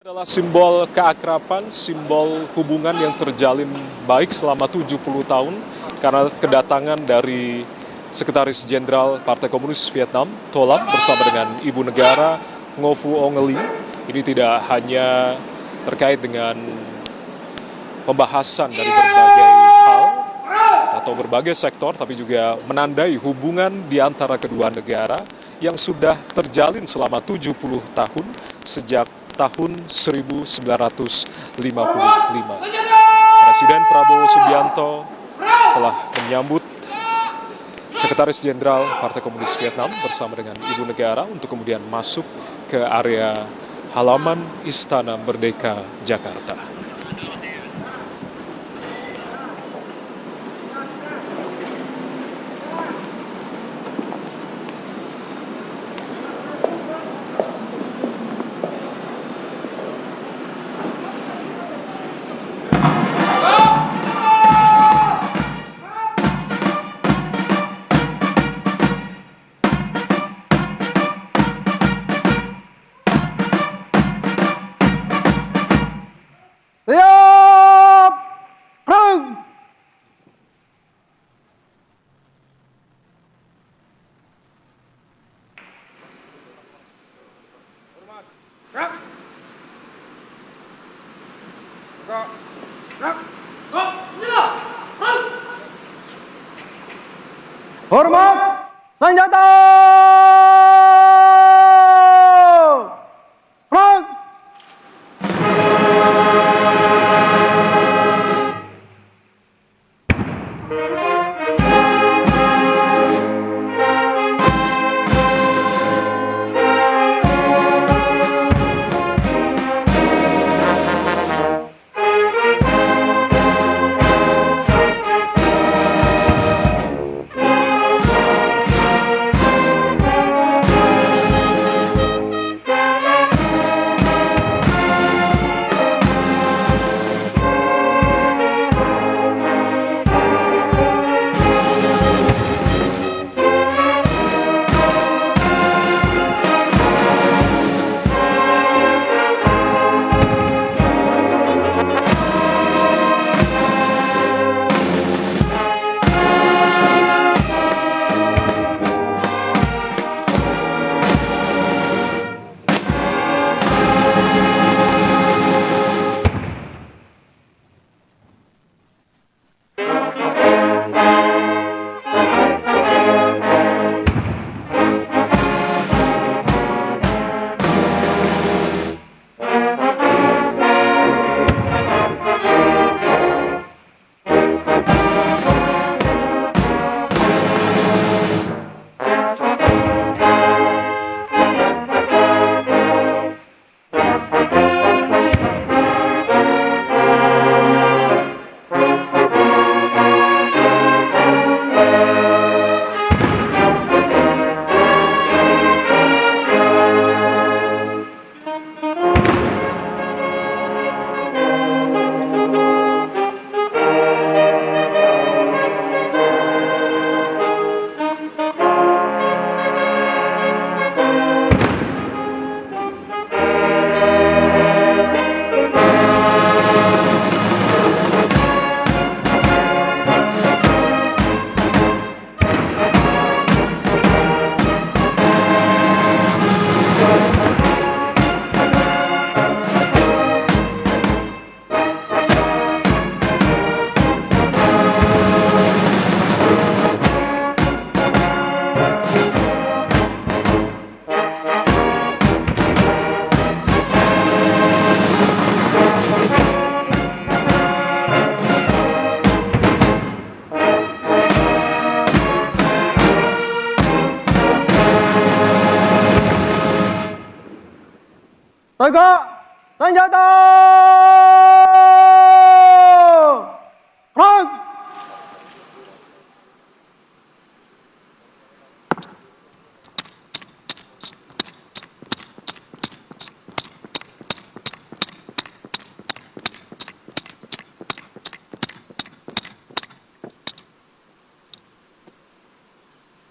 Adalah simbol keakraban, simbol hubungan yang terjalin baik selama 70 tahun karena kedatangan dari Sekretaris Jenderal Partai Komunis Vietnam, To Lam, bersama dengan Ibu Negara Ngo Phu Ong Lee. Ini tidak hanya terkait dengan pembahasan dari berbagai hal atau berbagai sektor, tapi juga menandai hubungan di antara kedua negara yang sudah terjalin selama 70 tahun sejak tahun 1955. Presiden Prabowo Subianto telah menyambut Sekretaris Jenderal Partai Komunis Vietnam bersama dengan Ibu Negara untuk kemudian masuk ke area halaman Istana Merdeka, Jakarta. Siap, perang. Hormat senjata. Perang. Tegak senjata. Perang.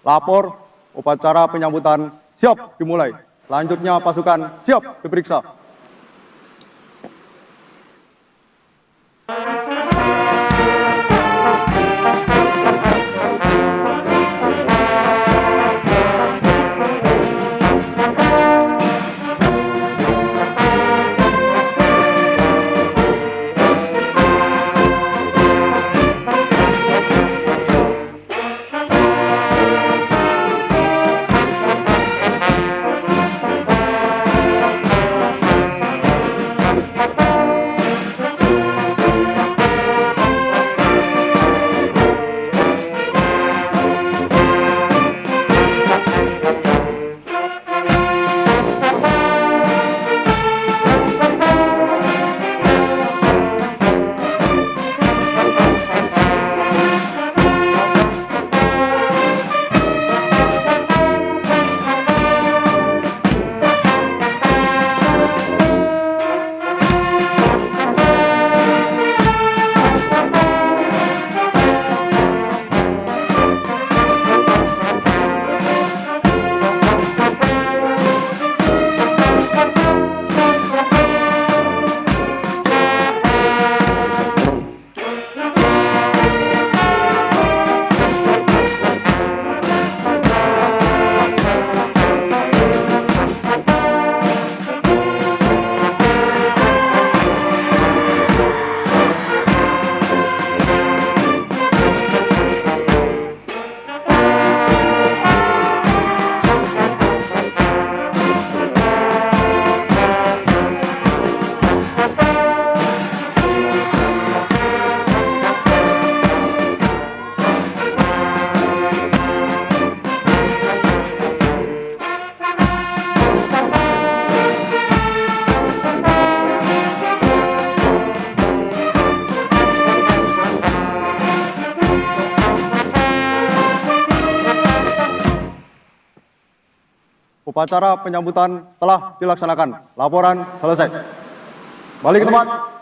Lapor, upacara penyambutan siap dimulai. Selanjutnya pasukan siap diperiksa. upacara penyambutan telah dilaksanakan. Laporan selesai. Balik ke tempat.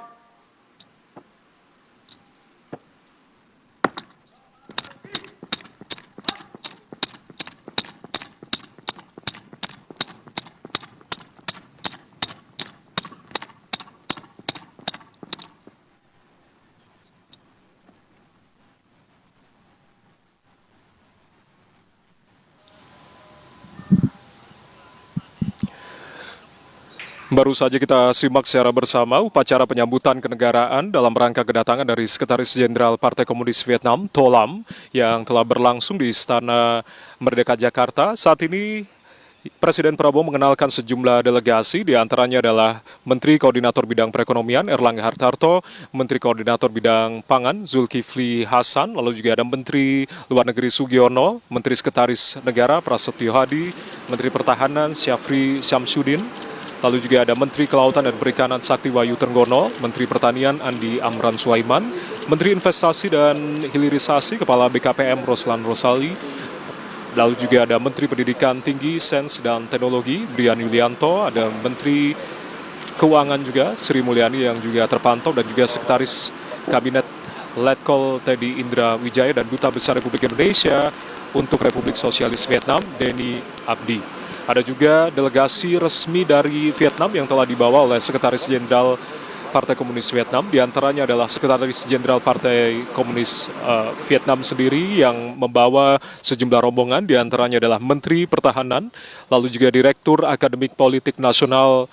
Baru saja kita simak secara bersama upacara penyambutan kenegaraan dalam rangka kedatangan dari Sekretaris Jenderal Partai Komunis Vietnam, To Lam, yang telah berlangsung di Istana Merdeka Jakarta. Saat ini Presiden Prabowo mengenalkan sejumlah delegasi, diantaranya adalah Menteri Koordinator Bidang Perekonomian Erlangga Hartarto, Menteri Koordinator Bidang Pangan Zulkifli Hasan, lalu juga ada Menteri Luar Negeri Sugiono, Menteri Sekretaris Negara Prasetyo Hadi, Menteri Pertahanan Syafri Syamsuddin, lalu juga ada Menteri Kelautan dan Perikanan Sakti Wahyu Trenggono, Menteri Pertanian Andi Amran Sulaiman, Menteri Investasi dan Hilirisasi Kepala BKPM Roslan Rosali, lalu juga ada Menteri Pendidikan Tinggi, Sains dan Teknologi Brian Yulianto, ada Menteri Keuangan juga Sri Mulyani yang juga terpantau, dan juga Sekretaris Kabinet Letkol Teddy Indra Wijaya dan Duta Besar Republik Indonesia untuk Republik Sosialis Vietnam Denny Abdi. Ada juga delegasi resmi dari Vietnam yang telah dibawa oleh Sekretaris Jenderal Partai Komunis Vietnam. Di antaranya adalah Sekretaris Jenderal Partai Komunis Vietnam sendiri yang membawa sejumlah rombongan. Di antaranya adalah Menteri Pertahanan, lalu juga Direktur Akademik Politik Nasional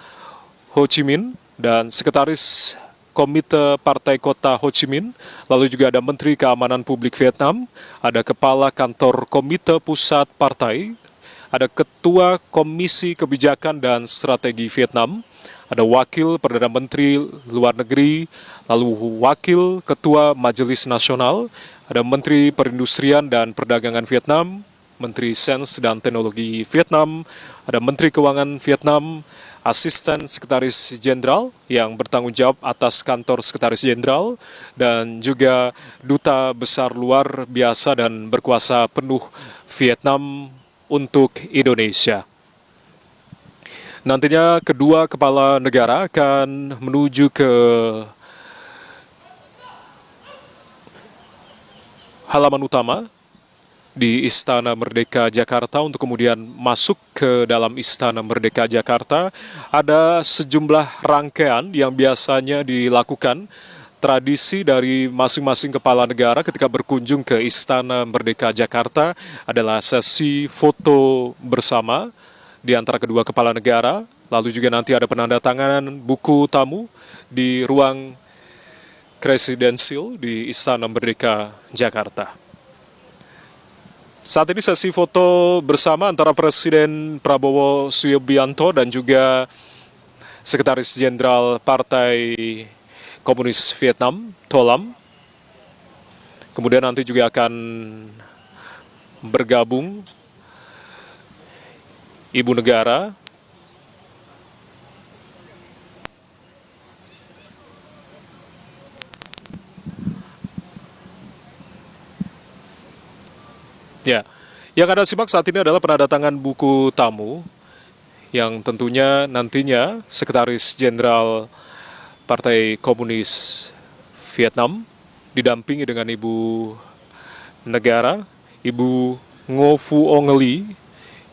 Ho Chi Minh, dan Sekretaris Komite Partai Kota Ho Chi Minh, lalu juga ada Menteri Keamanan Publik Vietnam, ada Kepala Kantor Komite Pusat Partai, ada Ketua Komisi Kebijakan dan Strategi Vietnam, ada Wakil Perdana Menteri Luar Negeri, lalu Wakil Ketua Majelis Nasional, ada Menteri Perindustrian dan Perdagangan Vietnam, Menteri Sains dan Teknologi Vietnam, ada Menteri Keuangan Vietnam, Asisten Sekretaris Jenderal yang bertanggung jawab atas Kantor Sekretaris Jenderal, dan juga Duta Besar Luar Biasa dan Berkuasa Penuh Vietnam untuk Indonesia. Nantinya kedua kepala negara akan menuju ke halaman utama di Istana Merdeka Jakarta untuk kemudian masuk ke dalam Istana Merdeka Jakarta. Ada sejumlah rangkaian yang biasanya dilakukan, tradisi dari masing-masing kepala negara ketika berkunjung ke Istana Merdeka Jakarta adalah sesi foto bersama di antara kedua kepala negara, lalu juga nanti ada penandatanganan buku tamu di ruang presidensial di Istana Merdeka Jakarta. Saat ini sesi foto bersama antara Presiden Prabowo Subianto dan juga Sekretaris Jenderal Partai Komunis Vietnam, To Lam. Kemudian nanti juga akan bergabung Ibu Negara, ya, yang Anda simak saat ini adalah penandatangan buku tamu yang tentunya nantinya Sekretaris Jenderal Partai Komunis Vietnam didampingi dengan Ibu Negara, Ibu Ngo Phu Ong Lee,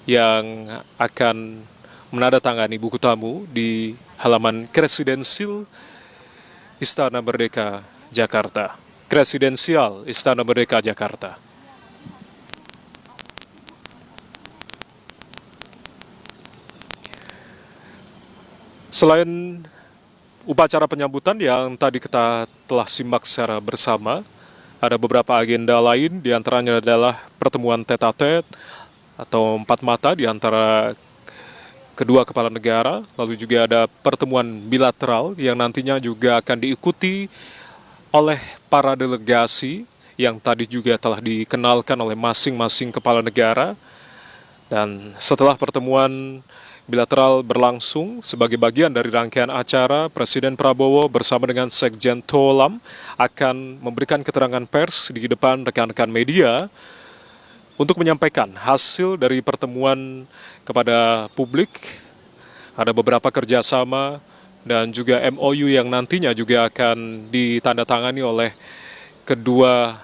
yang akan menandatangani buku tamu di halaman presidensial Istana Merdeka Jakarta. Presidensial Istana Merdeka Jakarta. Selain upacara penyambutan yang tadi kita telah simak secara bersama, ada beberapa agenda lain, diantaranya adalah pertemuan tete-a-tete atau empat mata di antara kedua kepala negara, lalu juga ada pertemuan bilateral yang nantinya juga akan diikuti oleh para delegasi yang tadi juga telah dikenalkan oleh masing-masing kepala negara. Dan setelah pertemuan bilateral berlangsung sebagai bagian dari rangkaian acara, Presiden Prabowo bersama dengan Sekjen To Lam akan memberikan keterangan pers di depan rekan-rekan media untuk menyampaikan hasil dari pertemuan kepada publik. Ada beberapa kerjasama dan juga MOU yang nantinya juga akan ditandatangani oleh kedua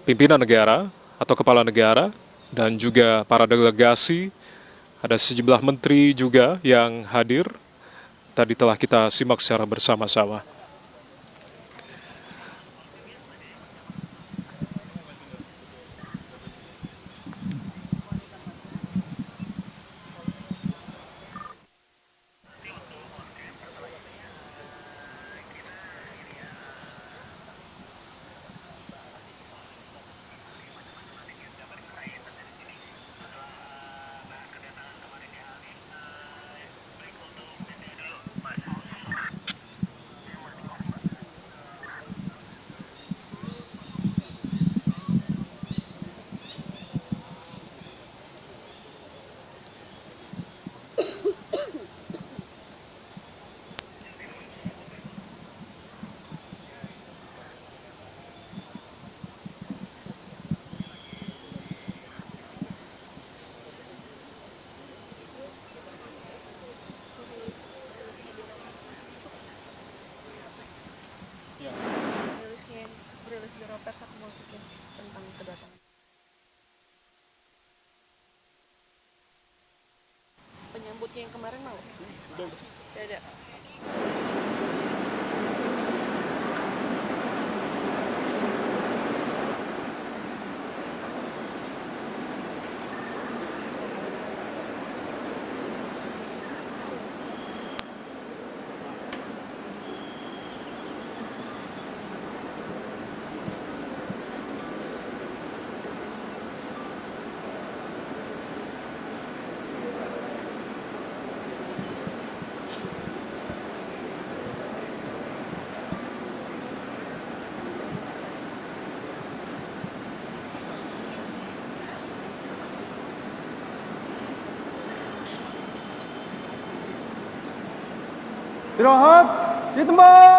pimpinan negara atau kepala negara dan juga para delegasi. Ada sejumlah menteri juga yang hadir. Tadi telah kita simak secara bersama-sama. Rilis Biro Pers aku masukin tentang kedatangan penyambutnya yang kemarin mau? Ya ada. Istirahat di tempat.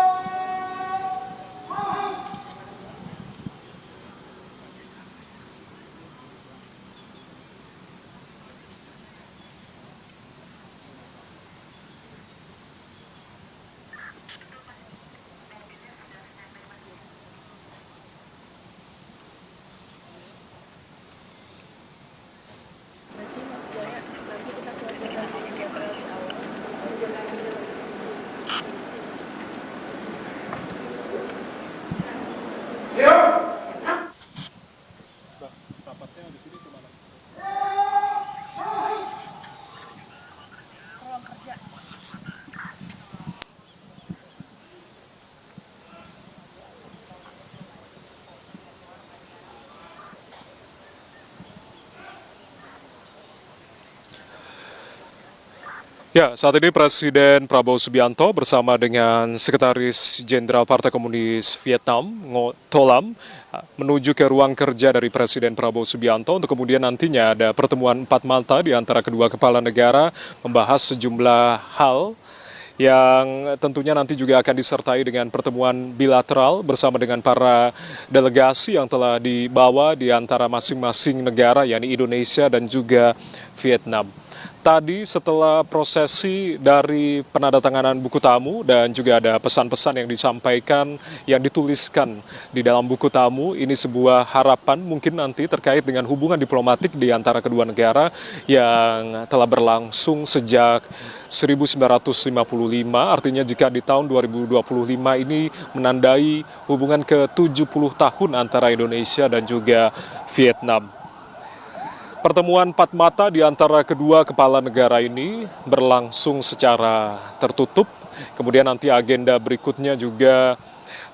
Berarti Mas Jaya nanti kita selesaikan bilateral di awal. Baru jalan lagi sini. Rapatnya di sini kemana? Ruang kerja. Ya, saat ini Presiden Prabowo Subianto bersama dengan Sekretaris Jenderal Partai Komunis Vietnam, Ngo Tholam, menuju ke ruang kerja dari Presiden Prabowo Subianto untuk kemudian nantinya ada pertemuan empat mata di antara kedua kepala negara membahas sejumlah hal yang tentunya nanti juga akan disertai dengan pertemuan bilateral bersama dengan para delegasi yang telah dibawa di antara masing-masing negara, yakni Indonesia dan juga Vietnam. Tadi setelah prosesi dari penandatanganan buku tamu dan juga ada pesan-pesan yang disampaikan, yang dituliskan di dalam buku tamu, ini sebuah harapan mungkin nanti terkait dengan hubungan diplomatik di antara kedua negara yang telah berlangsung sejak 1955, artinya jika di tahun 2025 ini menandai hubungan ke-70 tahun antara Indonesia dan juga Vietnam. Pertemuan empat mata di antara kedua kepala negara ini berlangsung secara tertutup. Kemudian nanti agenda berikutnya juga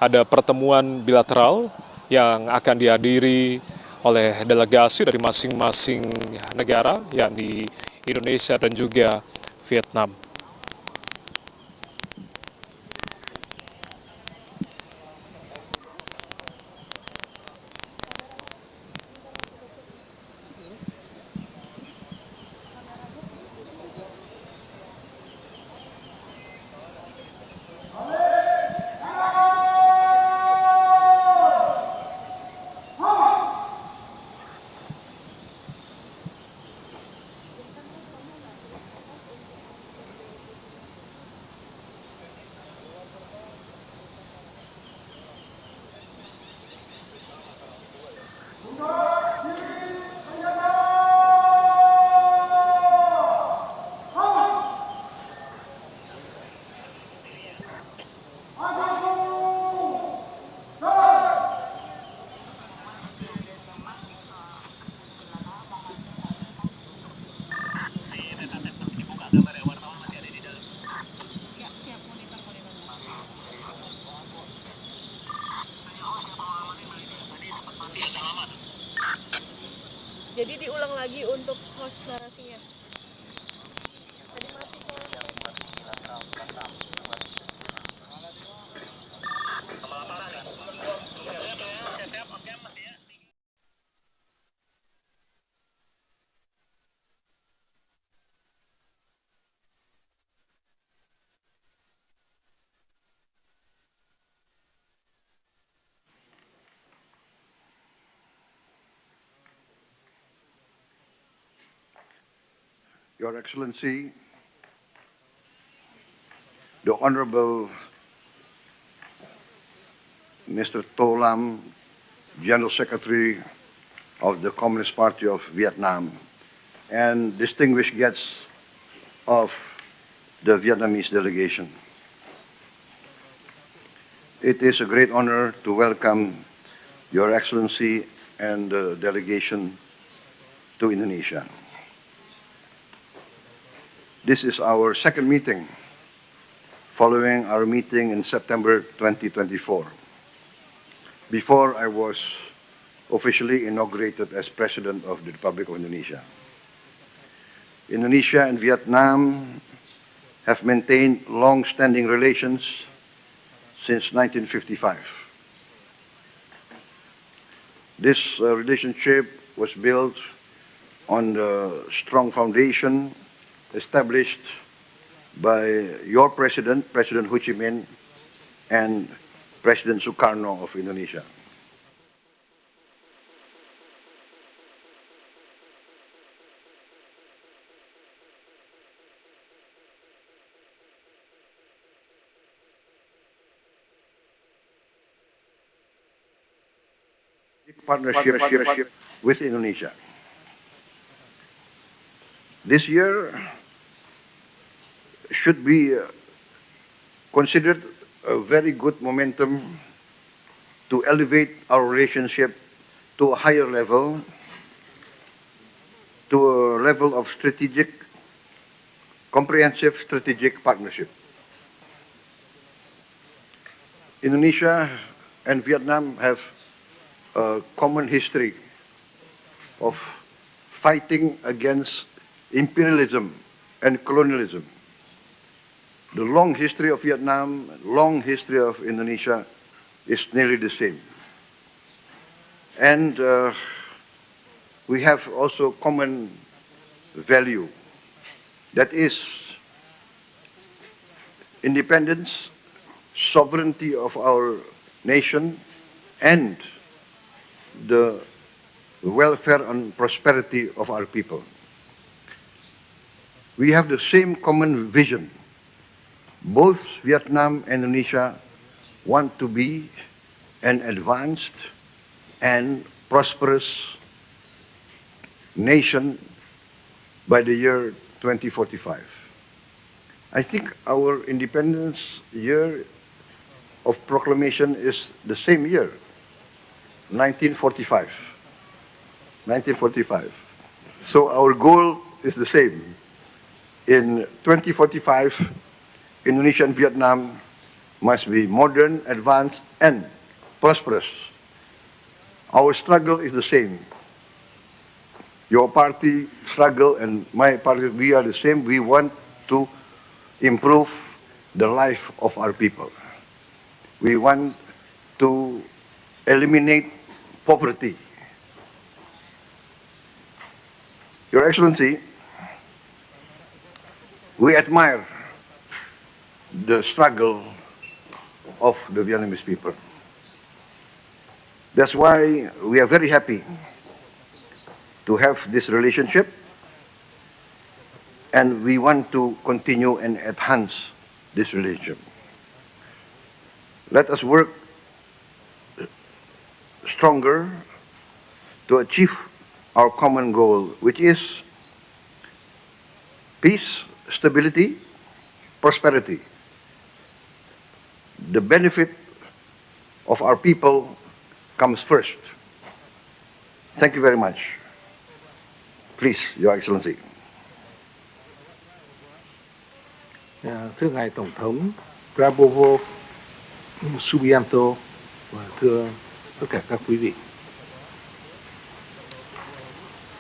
ada pertemuan bilateral yang akan dihadiri oleh delegasi dari masing-masing negara, yakni Indonesia dan juga Vietnam. lagi untuk host narasinya. Tadi mati soalnya. Your Excellency, the Honorable Mr. To Lam, General Secretary of the Communist Party of Vietnam, and distinguished guests of the Vietnamese delegation. It is a great honor to welcome Your Excellency and the delegation to Indonesia. This is our second meeting following our meeting in September 2024, before I was officially inaugurated as President of the Republic of Indonesia. Indonesia and Vietnam have maintained long-standing relations since 1955. This relationship was built on the strong foundation established by your President, President Ho Chi Minh, and President Sukarno of Indonesia. Partnership with Indonesia. This year should be considered a very good momentum to elevate our relationship to a higher level, to a level of comprehensive strategic partnership. Indonesia and Vietnam have a common history of fighting against imperialism and colonialism. The long history of Vietnam, long history of Indonesia is nearly the same. And we have also common value, that is independence, sovereignty of our nation, and the welfare and prosperity of our people. We have the same common vision. Both Vietnam and Indonesia want to be an advanced and prosperous nation by the year 2045. I think our independence year of proclamation is the same year, 1945. 1945. So our goal is the same. In 2045, Indonesia and Vietnam must be modern, advanced, and prosperous. Our struggle is the same. Your party struggle and my party, we are the same. We want to improve the life of our people. We want to eliminate poverty. Your Excellency, we admire the struggle of the Vietnamese people. That's why we are very happy to have this relationship, and we want to continue and enhance this relationship. Let us work stronger to achieve our common goal, which is peace, stability, prosperity. The benefit of our people comes first. Thank you very much. Please, Your Excellency. Thưa Ngài Tổng thống Prabowo Subianto và thưa tất cả các quý vị,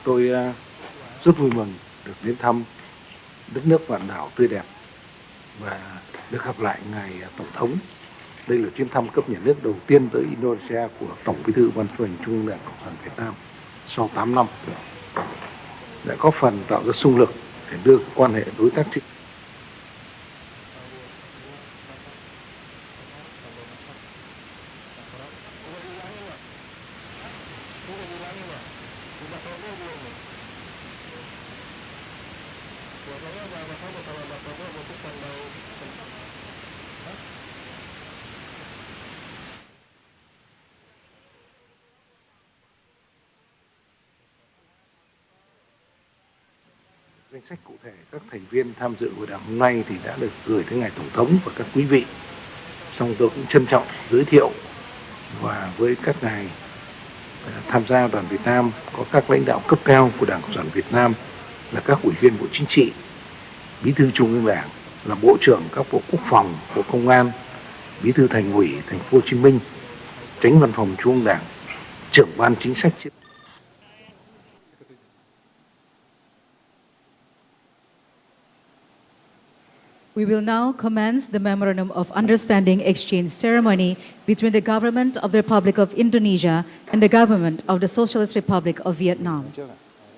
tôi rất vui mừng được đến thăm đất nước vạn đảo tươi đẹp và được gặp lại ngài Tổng thống. Đây là chuyến thăm cấp nhà nước đầu tiên tới Indonesia của Tổng Bí thư Ban chấp hành Trung ương Đảng Cộng sản Việt Nam sau 8 năm, đã có phần tạo ra xung lực để đưa quan hệ đối tác chiến. Danh sách cụ thể các thành viên tham dự hội đàm hôm nay thì đã được gửi tới ngài Tổng thống và các quý vị. Song tôi cũng trân trọng giới thiệu và với các ngài tham gia đoàn Việt Nam có các lãnh đạo cấp cao của Đảng Cộng sản Việt Nam là các ủy viên Bộ Chính trị, Bí thư Trung ương Đảng, là Bộ trưởng các Bộ Quốc phòng, Bộ Công an, Bí thư Thành ủy Thành phố Hồ Chí Minh, Chánh Văn phòng Trung ương Đảng, Trưởng ban Chính sách. We will now commence the Memorandum of Understanding exchange ceremony between the Government of the Republic of Indonesia and the Government of the Socialist Republic of Vietnam.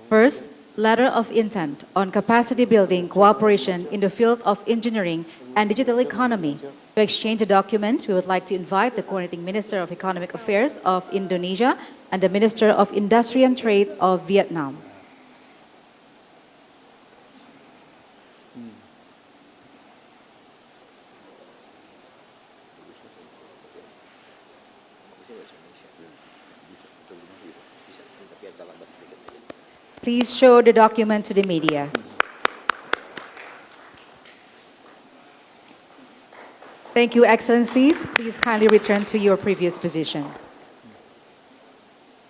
First, letter of intent on capacity building cooperation in the field of engineering and digital economy. To exchange a document, we would like to invite the Coordinating Minister of Economic Affairs of Indonesia and the Minister of Industry and Trade of Vietnam. Please show the document to the media. Thank you, Excellencies. Please kindly return to your previous position.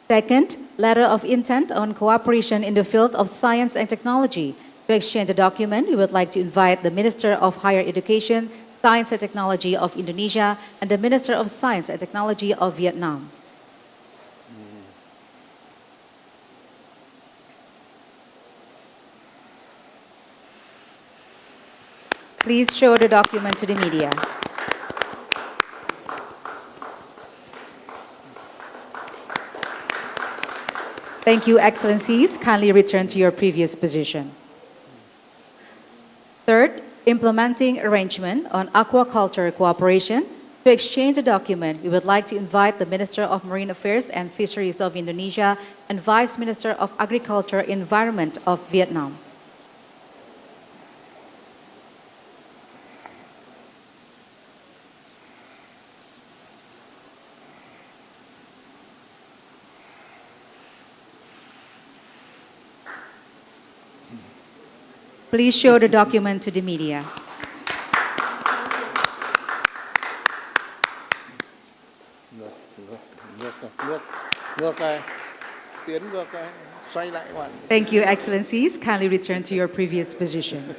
Second, letter of intent on cooperation in the field of science and technology. To exchange a document, we would like to invite the Minister of Higher Education, Science and Technology of Indonesia and the Minister of Science and Technology of Vietnam. Please show the document to the media. Thank you, Excellencies. Kindly return to your previous position. Third, implementing arrangement on aquaculture cooperation. To exchange a document, we would like to invite the Minister of Marine Affairs and Fisheries of Indonesia and Vice Minister of Agriculture and Environment of Vietnam. Please show the document to the media. Thank you, Excellencies. Kindly return to your previous positions.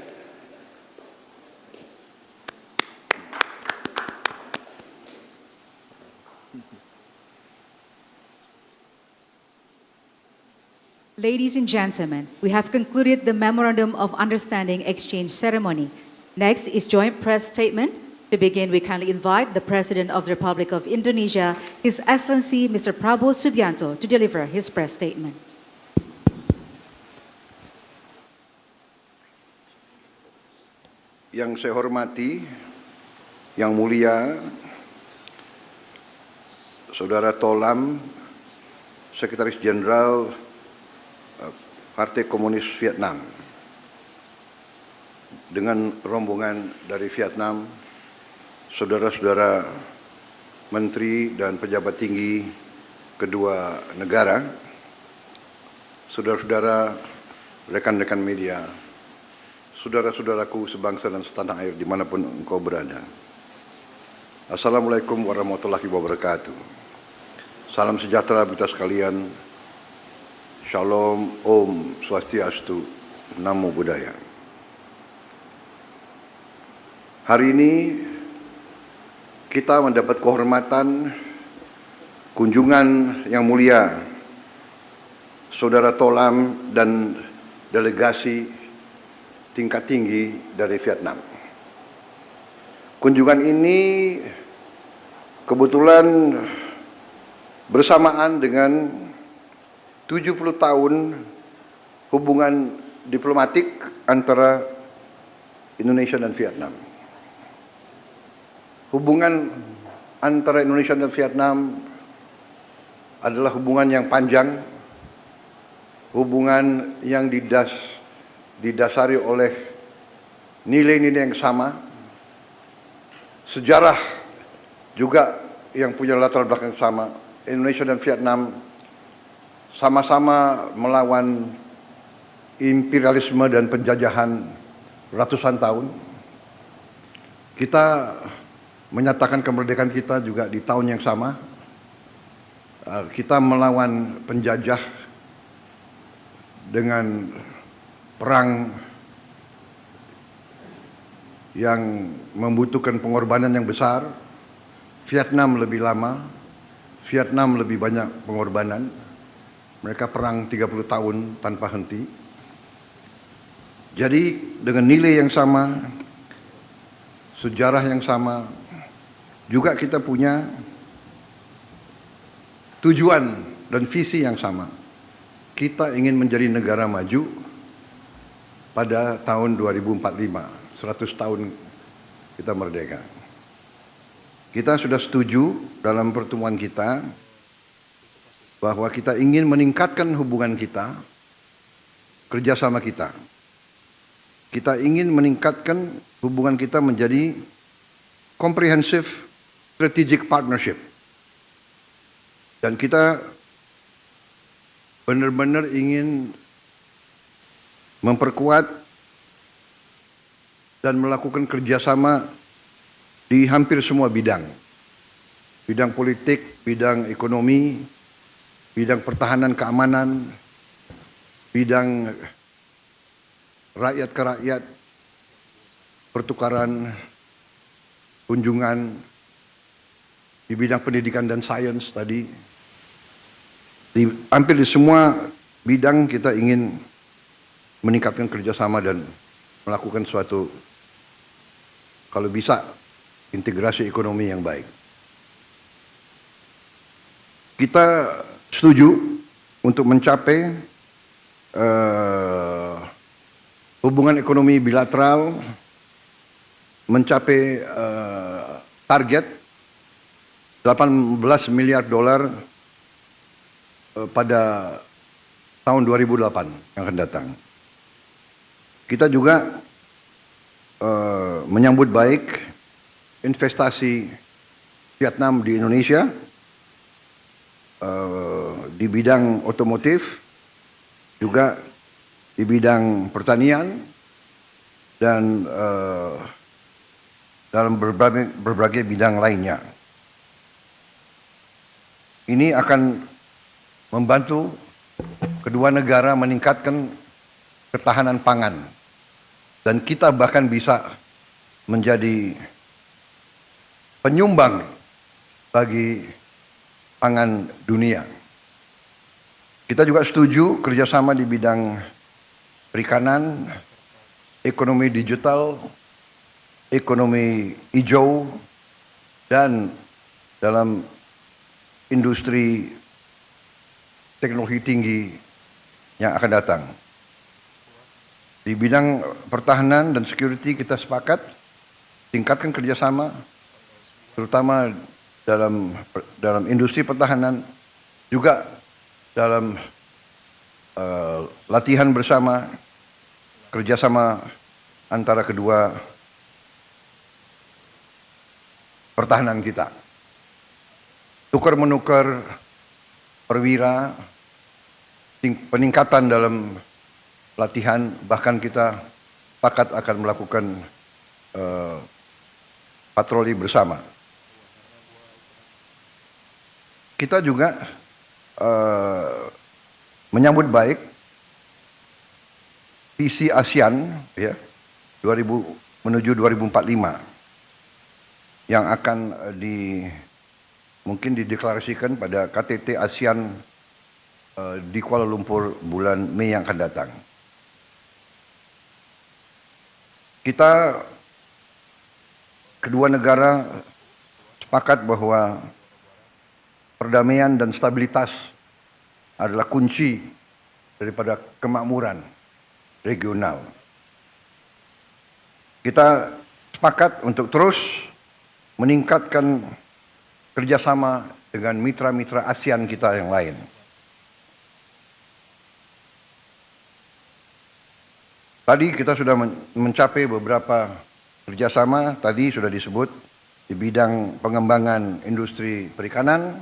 Ladies and gentlemen, we have concluded the Memorandum of Understanding exchange ceremony. Next is joint press statement. To begin, we kindly invite the President of the Republic of Indonesia, His Excellency Mr. Prabowo Subianto, to deliver his press statement. Yang saya hormati, yang mulia, Saudara Tolam, Sekretaris Jenderal Partai Komunis Vietnam, dengan rombongan dari Vietnam, saudara-saudara menteri dan pejabat tinggi kedua negara, saudara-saudara rekan-rekan media, saudara-saudaraku sebangsa dan setanah air dimanapun engkau berada. Assalamualaikum warahmatullahi wabarakatuh. Salam sejahtera kita sekalian. Shalom, Om Swastiastu, Namo Buddhaya. Hari ini kita mendapat kehormatan kunjungan yang mulia Saudara Tolam dan delegasi tingkat tinggi dari Vietnam. Kunjungan ini kebetulan bersamaan dengan 70 tahun hubungan diplomatik antara Indonesia dan Vietnam. Hubungan antara Indonesia dan Vietnam adalah hubungan yang panjang, hubungan yang didasari oleh nilai-nilai yang sama, sejarah juga yang punya latar belakang sama. Indonesia dan Vietnam sama-sama melawan imperialisme dan penjajahan ratusan tahun. Kita menyatakan kemerdekaan kita juga di tahun yang sama. Kita melawan penjajah dengan perang yang membutuhkan pengorbanan yang besar. Vietnam lebih lama, Vietnam lebih banyak pengorbanan. Mereka perang 30 tahun tanpa henti. Jadi dengan nilai yang sama, sejarah yang sama, juga kita punya tujuan dan visi yang sama. Kita ingin menjadi negara maju pada tahun 2045, 100 tahun kita merdeka. Kita sudah setuju dalam pertemuan kita bahwa kita ingin meningkatkan hubungan kita, kerjasama kita. Kita ingin meningkatkan hubungan kita menjadi comprehensive strategic partnership. Dan kita benar-benar ingin memperkuat dan melakukan kerjasama di hampir semua bidang. Bidang politik, bidang ekonomi, bidang pertahanan keamanan, bidang rakyat ke rakyat, pertukaran, kunjungan, di bidang pendidikan dan sains tadi. Hampir di semua bidang kita ingin meningkatkan kerjasama dan melakukan suatu, kalau bisa, integrasi ekonomi yang baik. Kita setuju untuk mencapai hubungan ekonomi bilateral, mencapai target 18 miliar dolar pada tahun 2008 yang akan datang. Kita juga menyambut baik investasi Vietnam di Indonesia di bidang otomotif, juga di bidang pertanian, dan dalam berbagai bidang lainnya. Ini akan membantu kedua negara meningkatkan ketahanan pangan, dan kita bahkan bisa menjadi penyumbang bagi pangan dunia. Kita juga setuju kerjasama di bidang perikanan, ekonomi digital, ekonomi hijau, dan dalam industri teknologi tinggi yang akan datang. Di bidang pertahanan dan security kita sepakat tingkatkan kerjasama, terutama dalam industri pertahanan, juga dalam latihan bersama, kerjasama antara kedua pertahanan kita. Tukar-menukar perwira, peningkatan dalam latihan, bahkan kita sepakat akan melakukan patroli bersama. Kita juga menyambut baik visi ASEAN ya, menuju 2045 yang akan mungkin dideklarasikan pada KTT ASEAN di Kuala Lumpur bulan Mei yang akan datang. kita kedua negara sepakat bahwa perdamaian dan stabilitas adalah kunci daripada kemakmuran regional. Kita sepakat untuk terus meningkatkan kerjasama dengan mitra-mitra ASEAN kita yang lain. Tadi kita sudah mencapai beberapa kerjasama, tadi sudah disebut di bidang pengembangan industri perikanan,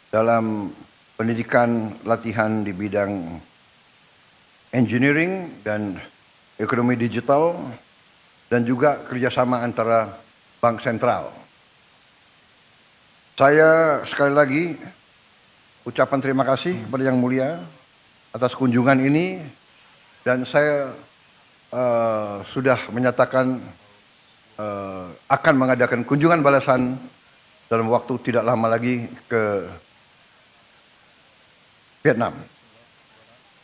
dalam pendidikan latihan di bidang engineering dan ekonomi digital, dan juga kerjasama antara bank sentral. Saya sekali lagi ucapan terima kasih kepada Yang Mulia atas kunjungan ini, dan saya sudah menyatakan akan mengadakan kunjungan balasan dalam waktu tidak lama lagi ke Vietnam.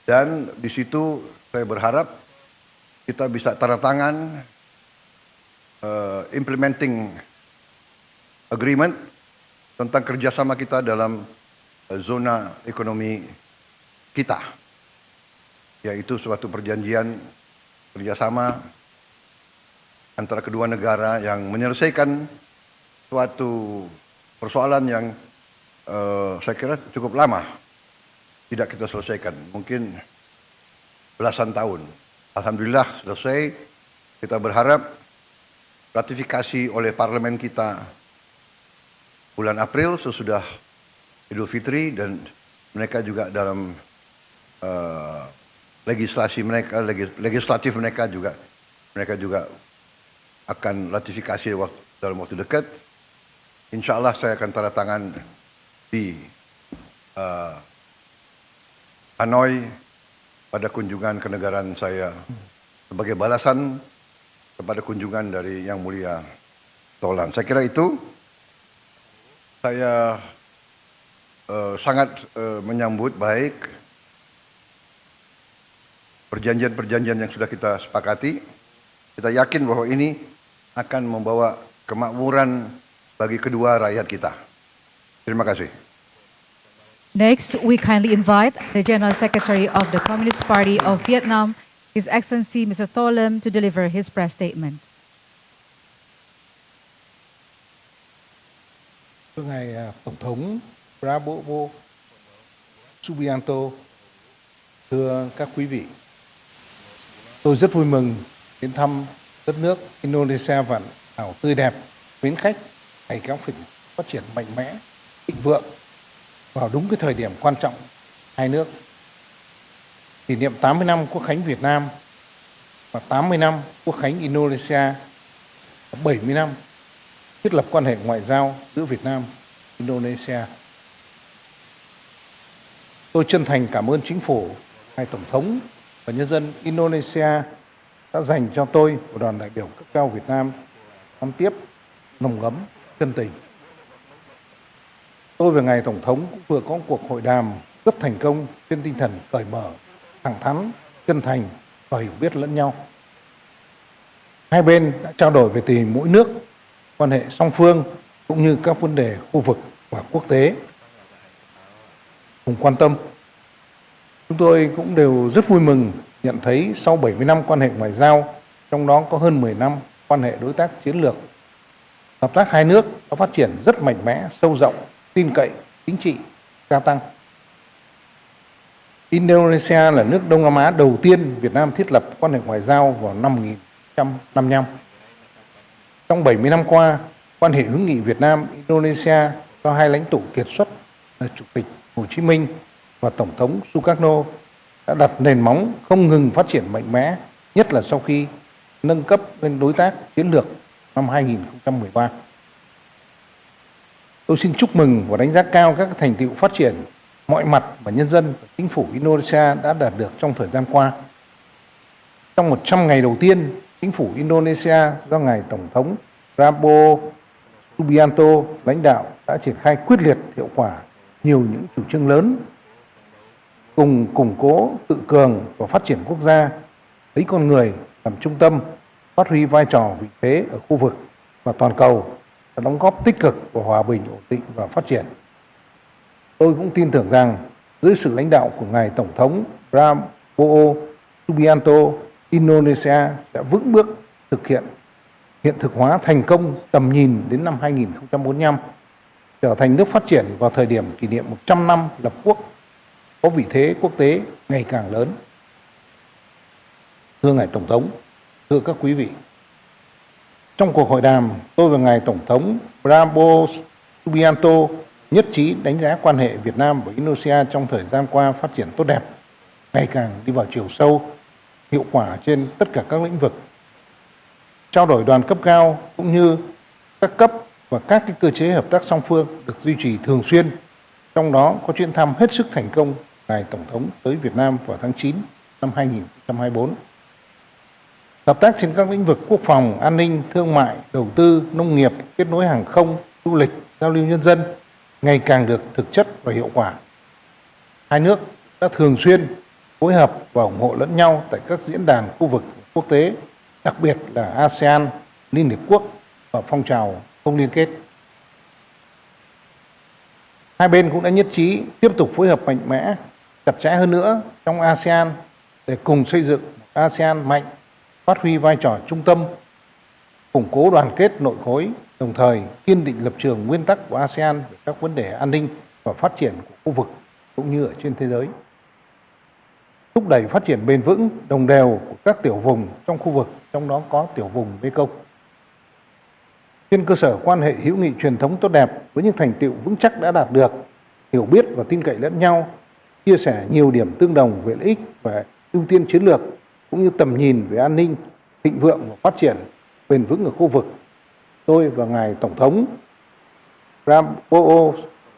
Dan di situ saya berharap kita bisa tanda tangan implementing agreement tentang kerjasama kita dalam zona ekonomi kita, yaitu suatu perjanjian kerjasama antara kedua negara yang menyelesaikan suatu persoalan yang saya kira cukup lama tidak kita selesaikan, mungkin belasan tahun. Alhamdulillah selesai. Kita berharap ratifikasi oleh parlemen kita bulan April sesudah Idul Fitri, dan mereka juga dalam legislatif mereka juga akan ratifikasi dalam waktu dekat. Insya Allah saya akan tanda tangan di Hanoi pada kunjungan kenegaraan saya sebagai balasan kepada kunjungan dari Yang Mulia Tolan. Saya kira itu. Saya sangat menyambut baik perjanjian-perjanjian yang sudah kita sepakati. Kita yakin bahwa ini akan membawa kemakmuran bagi kedua rakyat kita. Terima kasih. Next, we kindly invite the General Secretary of the Communist Party of Vietnam, His Excellency Mr. To Lam, to deliver his press statement. Thưa Ngài Tổng thống Prabowo Subianto, thưa các quý vị, tôi rất vui mừng đến thăm đất nước Indonesia vạn hảo tươi đẹp, mến khách, ngày càng phát triển mạnh mẽ, thịnh vượng vào đúng cái thời điểm quan trọng hai nước. Kỷ niệm 80 năm Quốc khánh Việt Nam và 80 năm Quốc khánh Indonesia, 70 năm thiết lập quan hệ ngoại giao giữa Việt Nam và Indonesia. Tôi chân thành cảm ơn Chính phủ, Ngài Tổng thống và nhân dân Indonesia đã dành cho tôi và đoàn đại biểu cấp cao Việt Nam đón tiếp nồng ấm, chân tình. Tôi và Ngài Tổng thống cũng vừa có một cuộc hội đàm rất thành công trên tinh thần cởi mở, thẳng thắn, chân thành và hiểu biết lẫn nhau. Hai bên đã trao đổi về tình hình mỗi nước, quan hệ song phương cũng như các vấn đề khu vực và quốc tế cùng quan tâm. Chúng tôi cũng đều rất vui mừng nhận thấy sau 70 năm quan hệ ngoại giao, trong đó có hơn 10 năm quan hệ đối tác chiến lược, hợp tác hai nước đã phát triển rất mạnh mẽ, sâu rộng, tin cậy, chính trị gia tăng. Indonesia là nước Đông Nam Á đầu tiên Việt Nam thiết lập quan hệ ngoại giao vào năm 1955. Trong 70 năm qua, quan hệ hữu nghị Việt Nam-Indonesia do hai lãnh tụ kiệt xuất là Chủ tịch Hồ Chí Minh và Tổng thống Sukarno đã đặt nền móng không ngừng phát triển mạnh mẽ, nhất là sau khi nâng cấp lên đối tác chiến lược năm 2013. Tôi xin chúc mừng và đánh giá cao các thành tựu phát triển mọi mặt mà nhân dân và chính phủ Indonesia đã đạt được trong thời gian qua. Trong 100 ngày đầu tiên, chính phủ Indonesia do Ngài Tổng thống Prabowo Subianto lãnh đạo đã triển khai quyết liệt hiệu quả nhiều những chủ trương lớn, cùng củng cố tự cường và phát triển quốc gia, lấy con người làm trung tâm, phát huy vai trò vị thế ở khu vực và toàn cầu và đóng góp tích cực vào hòa bình, ổn định và phát triển. Tôi cũng tin tưởng rằng dưới sự lãnh đạo của ngài Tổng thống Prabowo Subianto, Indonesia sẽ vững bước hiện thực hóa thành công tầm nhìn đến năm 2045, trở thành nước phát triển vào thời điểm kỷ niệm 100 năm lập quốc, có vị thế quốc tế ngày càng lớn. Thưa ngài Tổng thống, thưa các quý vị, trong cuộc hội đàm, tôi và ngài Tổng thống Prabowo Subianto nhất trí đánh giá quan hệ Việt Nam và Indonesia trong thời gian qua phát triển tốt đẹp, ngày càng đi vào chiều sâu, hiệu quả trên tất cả các lĩnh vực. Trao đổi đoàn cấp cao cũng như các cấp và các cơ chế hợp tác song phương được duy trì thường xuyên, trong đó có chuyến thăm hết sức thành công ngài Tổng thống tới Việt Nam vào tháng 9 năm 2024. Hợp tác trên các lĩnh vực quốc phòng, an ninh, thương mại, đầu tư, nông nghiệp, kết nối hàng không, du lịch, giao lưu nhân dân ngày càng được thực chất và hiệu quả. Hai nước đã thường xuyên phối hợp và ủng hộ lẫn nhau tại các diễn đàn khu vực quốc tế, đặc biệt là ASEAN, Liên Hiệp Quốc và phong trào không liên kết. Hai bên cũng đã nhất trí tiếp tục phối hợp mạnh mẽ, chặt chẽ hơn nữa trong ASEAN để cùng xây dựng ASEAN mạnh, phát huy vai trò trung tâm, củng cố đoàn kết nội khối, đồng thời kiên định lập trường nguyên tắc của ASEAN về các vấn đề an ninh và phát triển của khu vực cũng như ở trên thế giới. Thúc đẩy phát triển bền vững, đồng đều của các tiểu vùng trong khu vực, trong đó có tiểu vùng Mekong. Trên cơ sở quan hệ hữu nghị truyền thống tốt đẹp với những thành tựu vững chắc đã đạt được, hiểu biết và tin cậy lẫn nhau, chia sẻ nhiều điểm tương đồng về lợi ích và ưu tiên chiến lược cũng như tầm nhìn về an ninh, thịnh vượng và phát triển bền vững ở khu vực, tôi và ngài Tổng thống Prabowo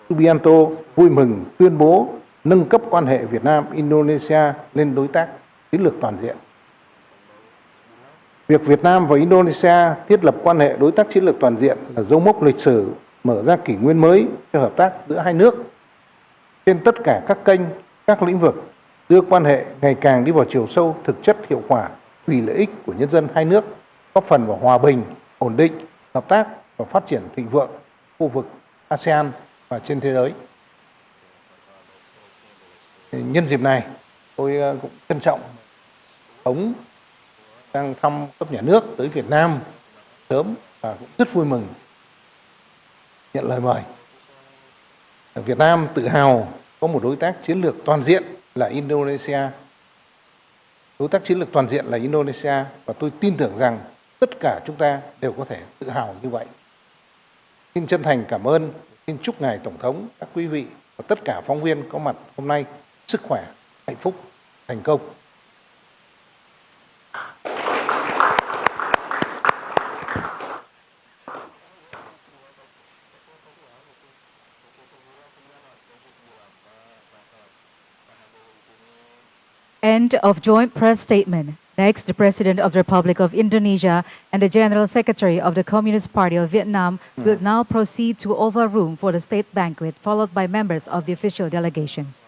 Subianto vui mừng tuyên bố nâng cấp quan hệ Việt Nam-Indonesia lên đối tác chiến lược toàn diện. Việc Việt Nam và Indonesia thiết lập quan hệ đối tác chiến lược toàn diện là dấu mốc lịch sử mở ra kỷ nguyên mới cho hợp tác giữa hai nước trên tất cả các kênh, các lĩnh vực, đưa quan hệ ngày càng đi vào chiều sâu, thực chất, hiệu quả vì lợi ích của nhân dân hai nước, góp phần vào hòa bình, ổn định, hợp tác và phát triển thịnh vượng khu vực ASEAN và trên thế giới. Nhân dịp này, tôi cũng trân trọng Tổng đang thăm cấp nhà nước tới Việt Nam sớm và cũng rất vui mừng nhận lời mời. Việt Nam tự hào có một đối tác chiến lược toàn diện là Indonesia. Đối tác chiến lược toàn diện là Indonesia và tôi tin tưởng rằng tất cả chúng ta đều có thể tự hào như vậy. Xin chân thành cảm ơn, xin chúc ngài Tổng thống, các quý vị và tất cả phóng viên có mặt hôm nay sức khỏe, hạnh phúc, thành công. End of joint press statement. Next, the President of the Republic of Indonesia and the General Secretary of the Communist Party of Vietnam will now proceed to Oval Room for the state banquet, followed by members of the official delegations.